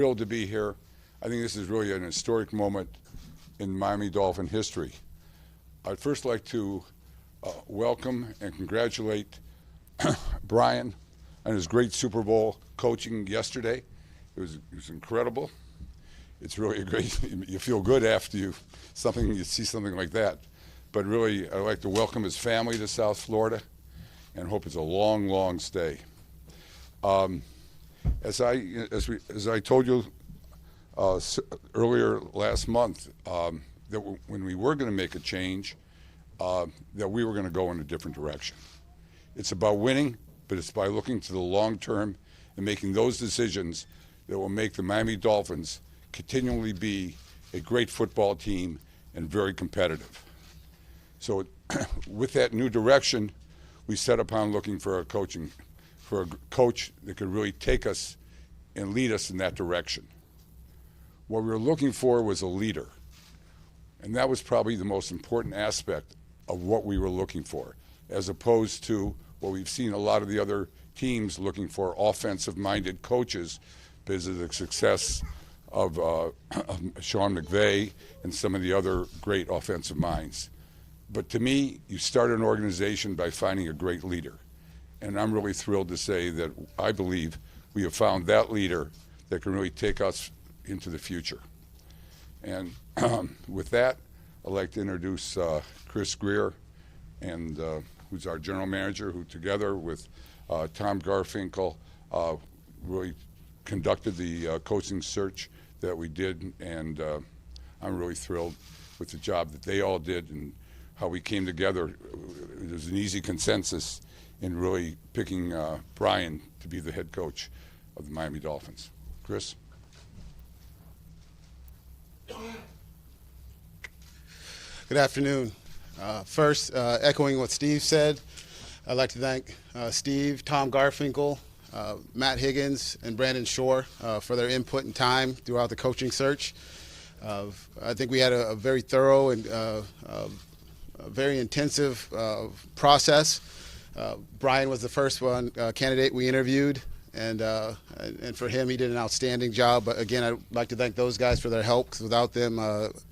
Thrilled to be here. I think this is really an historic moment in Miami Dolphin history. I'd first like to welcome and congratulate Brian on his great Super Bowl coaching yesterday. It was incredible. It's really a great. You feel good after you see something like that. But really, I'd like to welcome his family to South Florida, and hope it's a long, long stay. As I told you earlier last month, that when we were going to make a change, that we were going to go in a different direction. It's about winning, but it's by looking to the long term and making those decisions that will make the Miami Dolphins continually be a great football team and very competitive. So with that new direction, we set upon looking for a coach that could really take us and lead us in that direction. What we were looking for was a leader, and that was probably the most important aspect of what we were looking for, as opposed to what we've seen a lot of the other teams looking for offensive-minded coaches because of the success of Sean McVay and some of the other great offensive minds. But to me, you start an organization by finding a great leader. And I'm really thrilled to say that I believe we have found that leader that can really take us into the future. And with that, I'd like to introduce Chris Grier, and who's our general manager, who together with Tom Garfinkel really conducted the coaching search that we did. And I'm really thrilled with the job that they all did and how we came together. It was an easy consensus in really picking Brian to be the head coach of the Miami Dolphins. Chris? Good afternoon. First, echoing what Steve said, I'd like to thank Steve, Tom Garfinkel, Matt Higgins, and Brandon Shore for their input and time throughout the coaching search. I think we had a very thorough and a very intensive process. Brian was the first candidate we interviewed, and for him, he did an outstanding job. But again, I'd like to thank those guys for their help, because without them,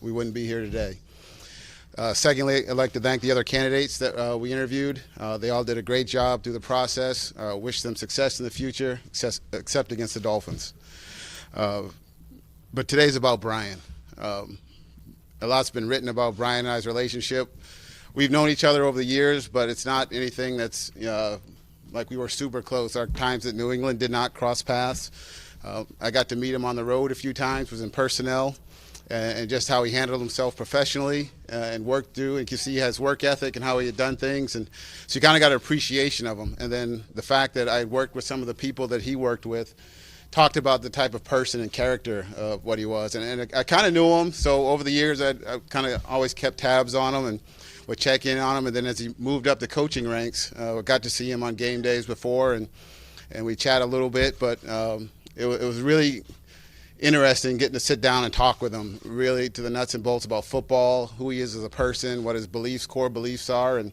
we wouldn't be here today. Secondly, I'd like to thank the other candidates that we interviewed. They all did a great job through the process. Wish them success in the future, except against the Dolphins. But today's about Brian. A lot's been written about Brian and I's relationship. We've known each other over the years, but it's not anything that's like we were super close. Our times at New England did not cross paths. I got to meet him on the road a few times, was in personnel, and just how he handled himself professionally and worked through. And you can see he has work ethic and how he had done things. And so you kind of got an appreciation of him. And then the fact that I worked with some of the people that he worked with, talked about the type of person and character of what he was. And I kind of knew him, so over the years I kind of always kept tabs on him and would check in on him. And then as he moved up the coaching ranks, I got to see him on game days before, and we chat a little bit. But it was really interesting getting to sit down and talk with him, really to the nuts and bolts about football, who he is as a person, what his core beliefs are, and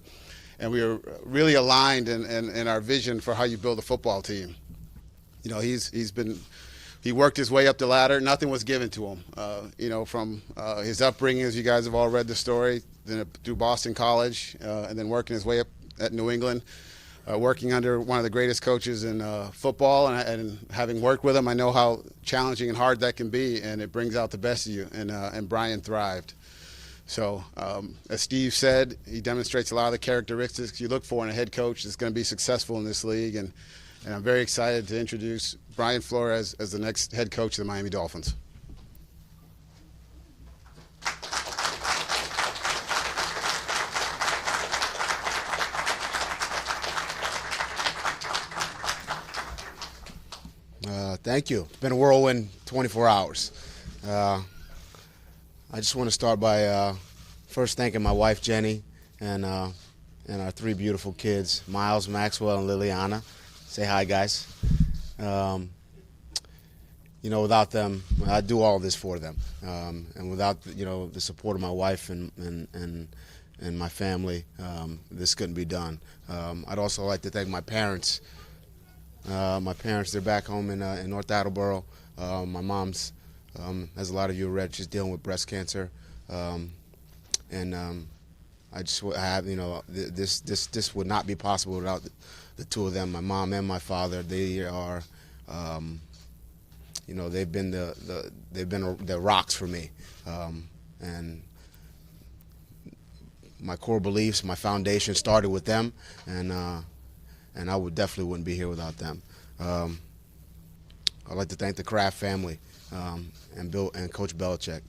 we were really aligned in our vision for how you build a football team. You know, he worked his way up the ladder. Nothing was given to him. From his upbringing, as you guys have all read the story, then through Boston College, and then working his way up at New England, working under one of the greatest coaches in football, and having worked with him, I know how challenging and hard that can be, and it brings out the best of you. And Brian thrived. So, as Steve said, he demonstrates a lot of the characteristics you look for in a head coach that's going to be successful in this league. And I'm very excited to introduce Brian Flores as the next head coach of the Miami Dolphins. Thank you. It's been a whirlwind 24 hours. I just want to start by first thanking my wife, Jenny, and our three beautiful kids, Miles, Maxwell, and Liliana. Say hi, guys. Without them, I do all this for them. And without, the support of my wife and my family, this couldn't be done. I'd also like to thank my parents. They're back home in North Attleboro. My mom's, as a lot of you have read, she's dealing with breast cancer, and I just have, this would not be possible without the two of them, my mom and my father. They are, they've been the rocks for me, and my core beliefs, my foundation started with them, and I would definitely wouldn't be here without them. I'd like to thank the Kraft family and Coach Belichick.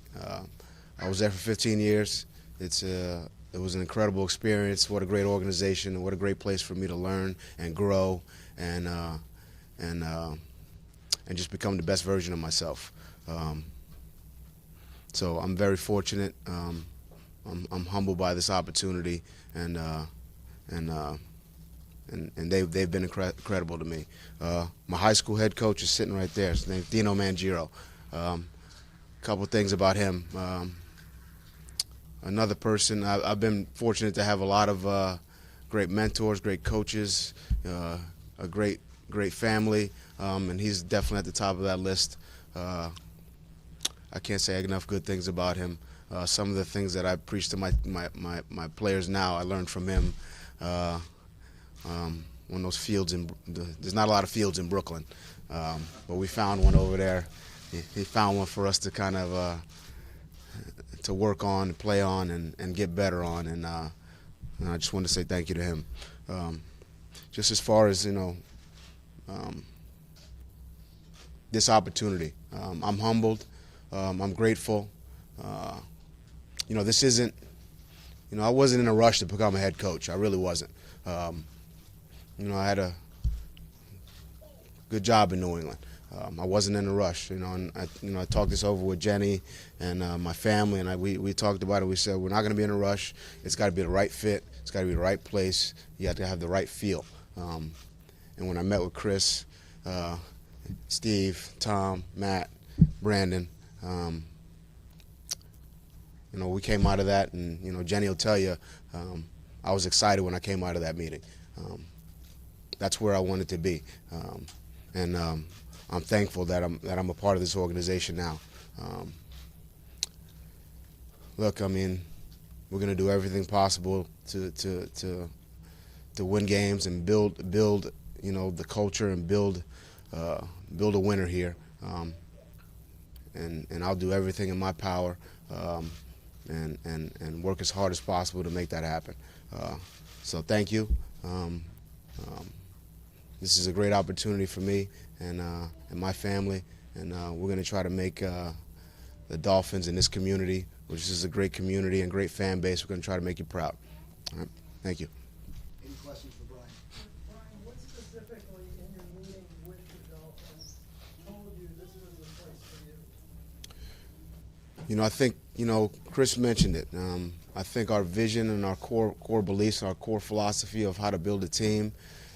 I was there for 15 years. It was an incredible experience. What a great organization, and what a great place for me to learn and grow and just become the best version of myself. So I'm very fortunate. I'm humbled by this opportunity, and they've been incredible to me. My high school head coach is sitting right there. His name's Dino Mangiro. A couple things about him. Another person, I've been fortunate to have a lot of great mentors, great coaches, a great family, and he's definitely at the top of that list. I can't say enough good things about him. Some of the things that I preach to my players now, I learned from him. One of those fields there's not a lot of fields in Brooklyn, but we found one over there. He found one for us to kind of to work on, play on, and get better on, and I just want to say thank you to him. Just as far as this opportunity, I'm humbled. I'm grateful. This isn't. I wasn't in a rush to become a head coach. I really wasn't. I had a good job in New England. I wasn't in a rush, and I talked this over with Jenny and my family, and we talked about it. We said we're not going to be in a rush. It's got to be the right fit. It's got to be the right place. You have to have the right feel. And when I met with Chris, Steve, Tom, Matt, Brandon, we came out of that, and Jenny will tell you, I was excited when I came out of that meeting. That's where I wanted to be, and I'm thankful that I'm a part of this organization now. Look, we're going to do everything possible to win games and build the culture and build a winner here. And I'll do everything in my power and work as hard as possible to make that happen. So thank you. This is a great opportunity for me and my family, and we're going to try to make the Dolphins in this community, which is a great community and great fan base, we're going to try to make you proud. All right. Thank you. Any questions for Brian? Brian, what specifically in your meeting with the Dolphins told you this was the place for you? I think, Chris mentioned it. I think our vision and our core beliefs, our core philosophy of how to build a team,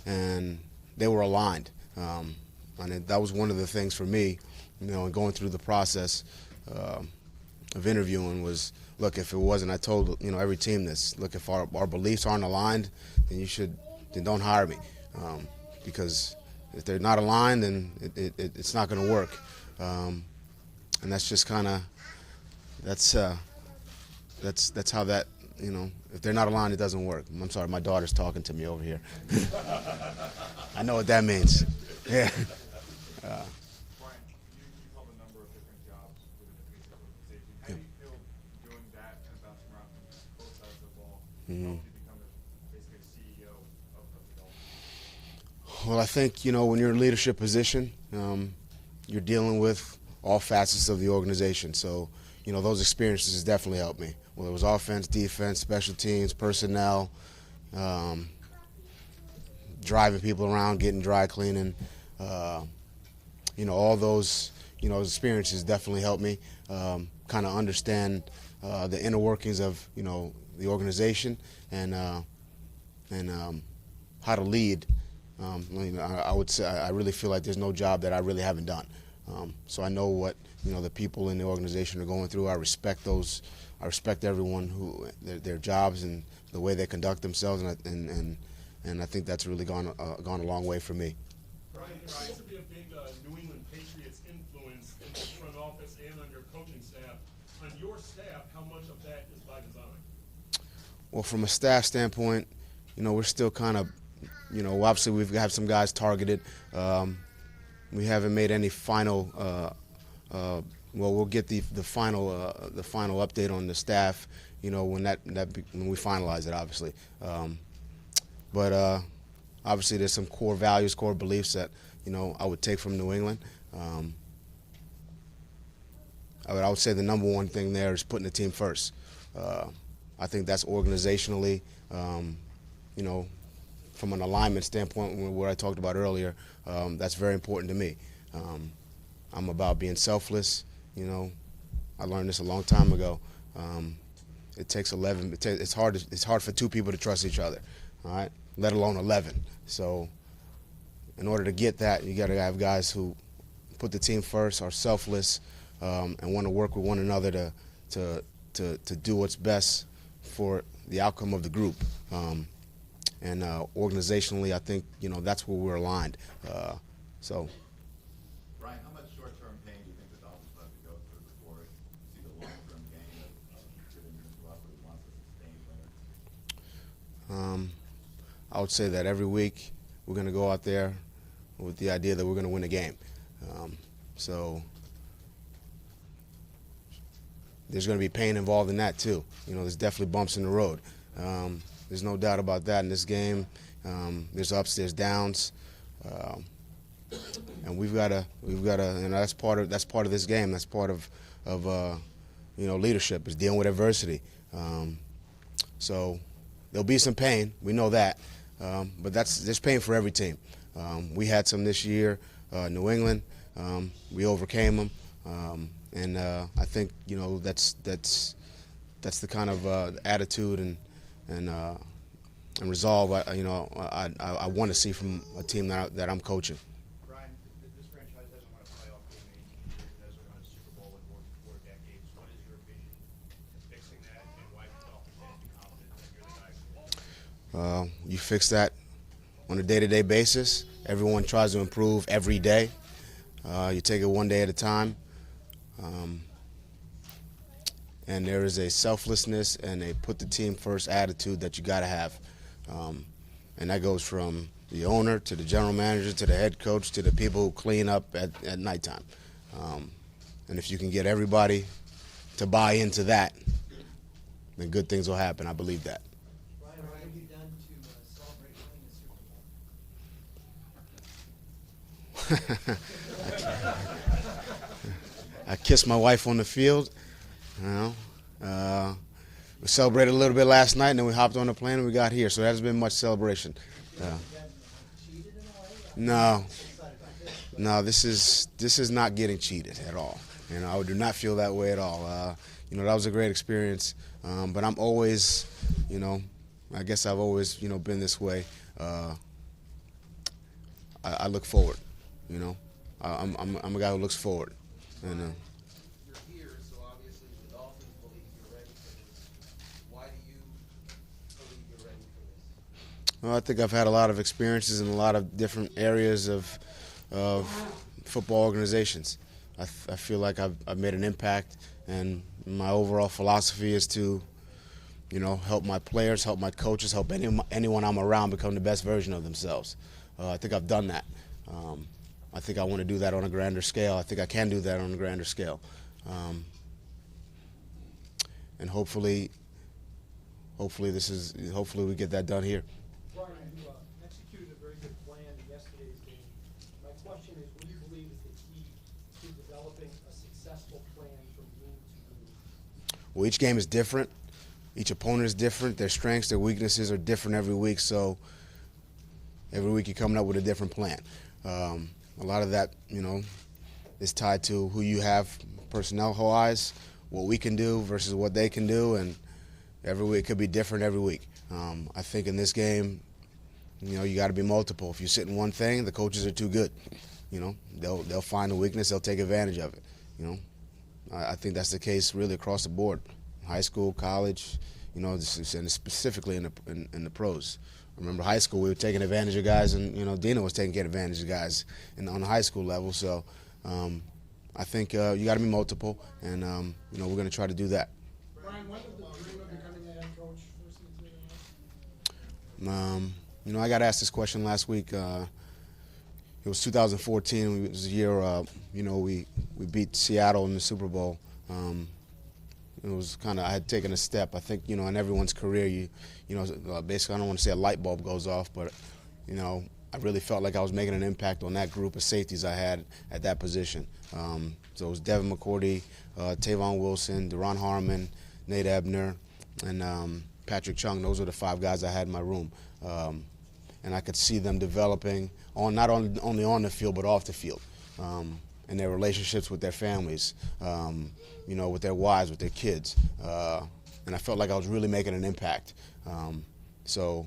and they were aligned. And that was one of the things for me, and going through the process of interviewing was, look, if it wasn't, I told, every team this, look, if our beliefs aren't aligned, then don't hire me. Because if they're not aligned, then it's not going to work. And that's just kind of, that's how that, if they're not aligned, it doesn't work. I'm sorry, my daughter's talking to me over here. I know what that means. Yeah. Brian, you've held a number of different jobs within the Patriots organization. How do you feel doing that and bouncing around from both sides of the ball? How did you become basically a CEO of the Dolphins? Well, I think, when you're in a leadership position, you're dealing with all facets of the organization. So, those experiences definitely helped me. Whether it was offense, defense, special teams, personnel, driving people around, getting dry cleaning, all those, experiences definitely helped me kind of understand the inner workings of, the organization and how to lead. I would say I really feel like there's no job that I really haven't done. So I know what the people in the organization are going through. I respect those. I respect everyone who their jobs and the way they conduct themselves, and I think that's really gone a long way for me. Brian, there seems to be a big New England Patriots influence and on your coaching staff. On your staff, how much of that is by design? Well, from a staff standpoint, we're still kind of, obviously we've got some guys targeted. We haven't made any final. Well, we'll get the final update on the staff, when when we finalize it, obviously. But obviously, there's some core values, core beliefs that I would take from New England. I would say the number one thing there is putting the team first. I think that's organizationally, from an alignment standpoint, what I talked about earlier, that's very important to me. I'm about being selfless. I learned this a long time ago. It takes 11. It's hard for two people to trust each other, all right? Let alone 11. So, in order to get that, you got to have guys who put the team first, are selfless, and want to work with one another to do what's best for the outcome of the group. And organizationally, I think that's where we're aligned. So. Brian, how much short-term pain do you think the Dolphins will have to go through before you see the long-term gain of giving him up what he wants as a sustained winner? I would say that every week we're going to go out there with the idea that we're going to win a game. So there's going to be pain involved in that too. There's definitely bumps in the road. There's no doubt about that in this game. There's ups, there's downs, and we've got to. That's part of this game. That's part of leadership is dealing with adversity. So there'll be some pain. We know that, but there's pain for every team. We had some this year, New England. We overcame them, and I think that's the kind of attitude and resolve I want to see from a team that I'm coaching. Brian, this franchise hasn't won a playoff game in 18 years. It hasn't won a Super Bowl in more than 4 decades. What is your vision in fixing that, and why do the Dolphins fans be confident that you're the guy for it? You fix that on a day-to-day basis. Everyone tries to improve every day. You take it one day at a time. And there is a selflessness and a put the team first attitude that you got to have. And that goes from the owner to the general manager to the head coach to the people who clean up at nighttime. And if you can get everybody to buy into that, then good things will happen. I believe that. Brian, what have you done to celebrate winning the Super Bowl? I kissed my wife on the field. We celebrated a little bit last night, and then we hopped on the plane and we got here. So there hasn't been much celebration. Cheated in a way? No, this is not getting cheated at all. I do not feel that way at all. That was a great experience. But I'm always, I guess I've always, been this way. I look forward. I'm a guy who looks forward. And You're here, so obviously the Dolphins believe you're ready for this. Why do you believe you're ready for this? well, I think I've had a lot of experiences in a lot of different areas of football organizations. I feel like I've made an impact, and my overall philosophy is to, help my players, help my coaches, help anyone I'm around become the best version of themselves. I think I've done that. I think I want to do that on a grander scale. I think I can do that on a grander scale. And hopefully we get that done here. Brian, you executed a very good plan in yesterday's game. My question is, what do you believe is the key to developing a successful plan from game to game? Well, each game is different. Each opponent is different. Their strengths, their weaknesses are different every week. So every week you're coming up with a different plan. A lot of that, is tied to who you have personnel-wise, what we can do versus what they can do, and every week it could be different every week. I think in this game, you got to be multiple. If you sit in one thing, the coaches are too good. They'll find a weakness, they'll take advantage of it. I think that's the case really across the board, high school, college, and specifically in the pros. Remember high school, we were taking advantage of guys, and Dina was taking advantage of guys on the high school level. So I think you got to be multiple, and we're going to try to do that. Brian, when did the dream of becoming the head coach first materialize? I got asked this question last week. It was 2014. It was a year, we beat Seattle in the Super Bowl. It was kind of, I had taken a step. I think, in everyone's career, basically, I don't want to say a light bulb goes off, but, I really felt like I was making an impact on that group of safeties I had at that position. So it was Devin McCourty, Tavon Wilson, Deron Harmon, Nate Ebner, and Patrick Chung. Those were the 5 guys I had in my room. And I could see them developing not only on the field but off the field, and their relationships with their families, with their wives, with their kids. And I felt like I was really making an impact. So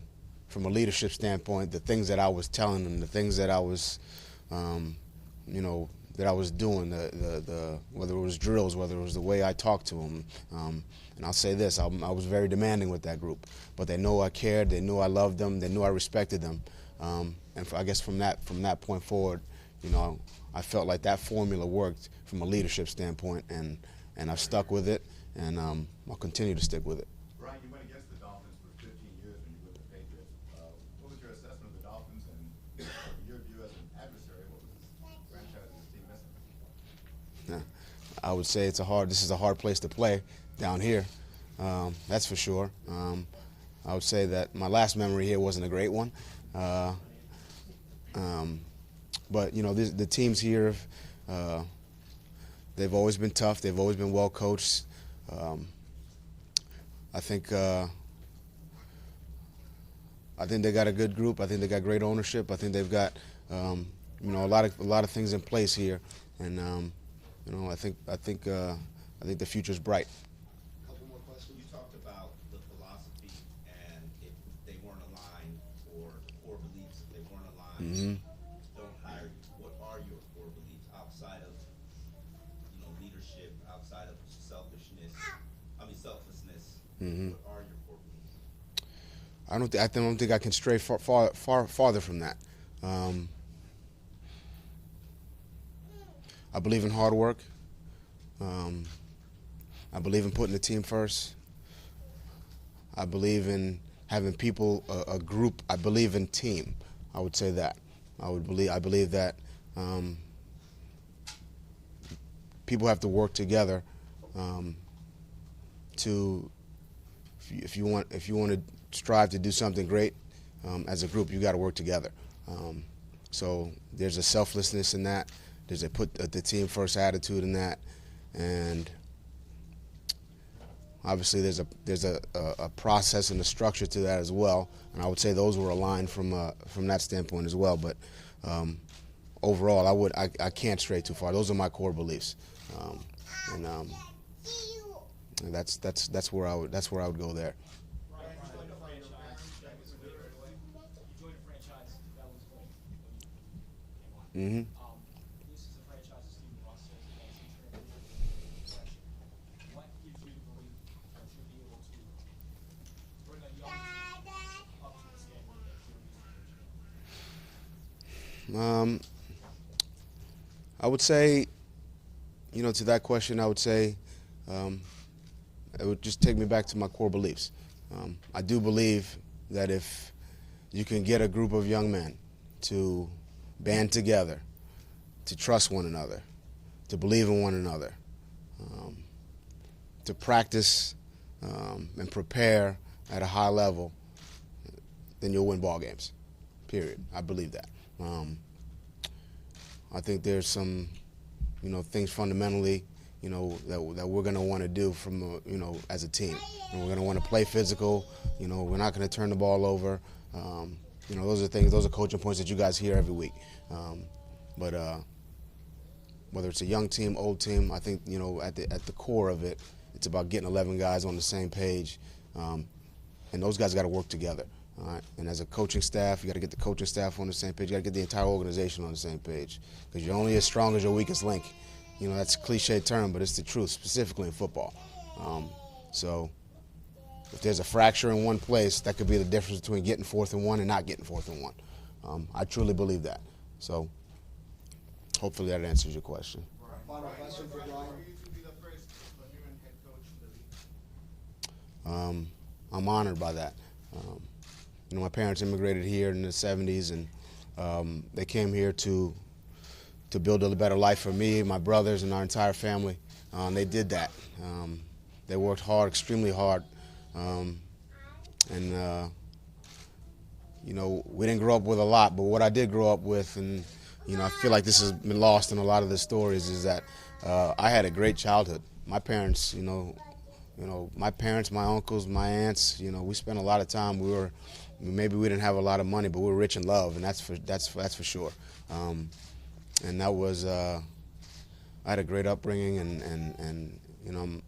from a leadership standpoint, the things that I was telling them, the things that I was, that I was doing, the whether it was drills, whether it was the way I talked to them. And I'll say this, I was very demanding with that group, but they knew I cared, they knew I loved them, they knew I respected them. I guess from that point forward, I felt like that formula worked from a leadership standpoint, and I've stuck with it, and I'll continue to stick with it. Brian, you went against the Dolphins for 15 years when you were with the Patriots. What was your assessment of the Dolphins, and from your view as an adversary, what was this franchise and this team missing? I would say this is a hard place to play down here. That's for sure. I would say that my last memory here wasn't a great one. But the teams here, they've always been tough. They've always been well coached. I think they got a good group. I think they got great ownership. I think they've got a lot of things in place here, and I think the future's bright. Couple more questions. You talked about the philosophy, and if they weren't aligned, or the core beliefs, if they weren't aligned, don't hire you. What are your core beliefs outside of leadership, outside of selflessness? What are your core beliefs? I don't think I can stray farther from that. I believe in hard work. I believe in putting the team first. I believe in having people, a group. I believe in team. I would say that. I believe that people have to work together if you want to strive to do something great as a group. You got to work together. So there's a selflessness in that. There's a put the team first attitude in that, and obviously there's a process and a structure to that as well. And I would say those were aligned from that standpoint as well. But overall, I can't stray too far. Those are my core beliefs, and that's where I would go there. Brian, you joined a franchise that was great right away. You joined a franchise that was great when you came on. This is a franchise of Stephen Russell that's in transition direction. What gives you the belief that you'll be able to bring a young team up to the standard that you're used to? I would say, to that question, I would say it would just take me back to my core beliefs. I do believe that if you can get a group of young men to band together, to trust one another, to believe in one another, to practice and prepare at a high level, then you'll win ball games, period. I believe that. I think there's some, things fundamentally, that we're going to want to do from, as a team. And we're going to want to play physical. We're not going to turn the ball over. Those are coaching points that you guys hear every week. But whether it's a young team, old team, I think, at the core of it, it's about getting 11 guys on the same page. And those guys got to work together. All right? And as a coaching staff, you got to get the coaching staff on the same page. You got to get the entire organization on the same page, because you're only as strong as your weakest link. That's a cliche term, but it's the truth, specifically in football. So if there's a fracture in one place, that could be the difference between getting 4th and 1 and not getting 4th and 1. I truly believe that. So hopefully that answers your question. Final question for Brian. For you to be the first Honduran head coach in the league. I'm honored by that. You know, my parents immigrated here in the 70s, and they came here to build a better life for me, my brothers, and our entire family. They did that. They worked hard, extremely hard, and you know, we didn't grow up with a lot, but what I did grow up with, and you know, I feel like this has been lost in a lot of the stories, is that I had a great childhood. My parents, my parents, my uncles, my aunts, you know, we spent a lot of time. Maybe we didn't have a lot of money, but we were rich in love, and that's for sure. And that was, I had a great upbringing, and you know,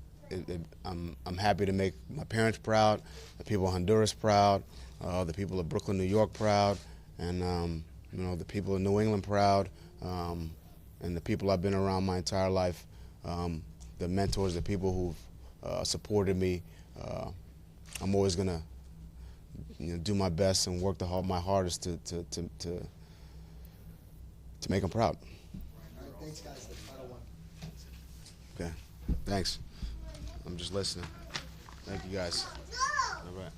I'm happy to make my parents proud, the people of Honduras proud, the people of Brooklyn, New York proud, and you know, the people of New England proud, and the people I've been around my entire life, the mentors, the people who've supported me. I'm always gonna, you know, do my best and work my hardest to make them proud. All right, thanks, guys. The final one. Okay, thanks. I'm just listening. Thank you, guys. All right.